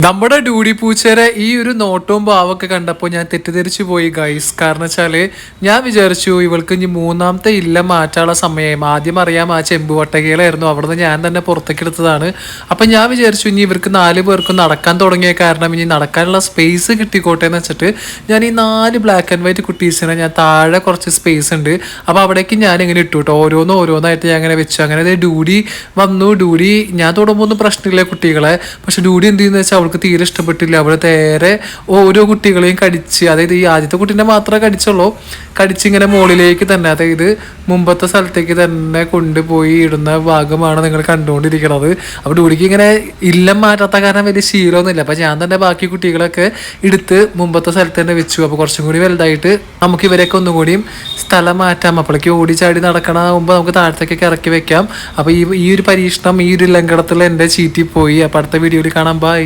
നമ്മുടെ ഡ്യൂഡി പൂച്ചേരെ ഈ ഒരു നോട്ടവും ഭാവമൊക്കെ കണ്ടപ്പോൾ ഞാൻ തെറ്റിദ്ധരിച്ചു പോയി ഗൈസ്. കാരണം വെച്ചാല് ഞാൻ വിചാരിച്ചു ഇവൾക്ക് ഇനി മൂന്നാമത്തെ ഇല്ല മാറ്റാനുള്ള സമയം. ആദ്യം അറിയാം ആ ചെമ്പുവട്ടകയിലായിരുന്നു, അവിടുന്ന് ഞാൻ തന്നെ പുറത്തേക്ക് എടുത്തതാണ്. അപ്പം ഞാൻ വിചാരിച്ചു ഇനി ഇവർക്ക് 4 പേർക്കും നടക്കാൻ തുടങ്ങിയ കാരണം ഇനി നടക്കാനുള്ള സ്പേസ് കിട്ടിക്കോട്ടെ എന്ന് വെച്ചിട്ട് ഞാൻ ഈ 4 ബ്ലാക്ക് ആൻഡ് വൈറ്റ് കുട്ടീസിനെ ഞാൻ താഴെ കുറച്ച് സ്പേസ് ഉണ്ട്, അപ്പോൾ അവിടേക്ക് ഞാൻ ഇങ്ങനെ ഇട്ടു കേട്ടോ. ഓരോന്നായിട്ട് ഞാൻ അങ്ങനെ വെച്ചു. അങ്ങനെ ഡ്യൂഡി വന്നു. ഡ്യൂഡി ഞാൻ തൊടുമ്പോൾ ഒന്നും പ്രശ്നമില്ല കുട്ടികളെ, പക്ഷെ ഡ്യൂഡി എന്ത് ചെയ്യുന്ന വെച്ചാൽ അവൾക്ക് തീരെ ഇഷ്ടപ്പെട്ടില്ല. അവൾ നേരെ ഓരോ കുട്ടികളെയും കടിച്ച്, അതായത് ഈ ആദ്യത്തെ കുട്ടീനെ മാത്രമേ കടിച്ചുള്ളൂ, കടിച്ചിങ്ങനെ മുകളിലേക്ക് തന്നെ, അതായത് മുമ്പത്തെ സ്ഥലത്തേക്ക് തന്നെ കൊണ്ടുപോയി ഇടുന്ന ഭാഗമാണ് നിങ്ങൾ കണ്ടുകൊണ്ടിരിക്കുന്നത്. അപ്പോൾ ഡ്യൂഡിക്ക് ഇങ്ങനെ ഇല്ലം മാറ്റാത്ത കാരണം വലിയ ശീലമൊന്നുമില്ല. അപ്പം ഞാൻ തന്നെ ബാക്കി കുട്ടികളൊക്കെ എടുത്ത് മുമ്പത്തെ സ്ഥലത്ത് തന്നെ വെച്ചു. അപ്പോൾ കുറച്ചും കൂടി വലുതായിട്ട് നമുക്ക് ഇവരെയൊക്കെ ഒന്നും കൂടിയും സ്ഥലം മാറ്റാം. അപ്പോഴേക്ക് ഓടിച്ചാടി നടക്കണമാകുമ്പോൾ നമുക്ക് താഴത്തേക്കൊക്കെ ഇറക്കി വെക്കാം. അപ്പോൾ ഈ ഒരു പരീക്ഷണം ഈ ഒരു ലങ്കടത്തിൽ എൻ്റെ ചീറ്റി പോയി. അപ്പോൾ അടുത്ത വീഡിയോയിൽ കാണാം. ബൈ.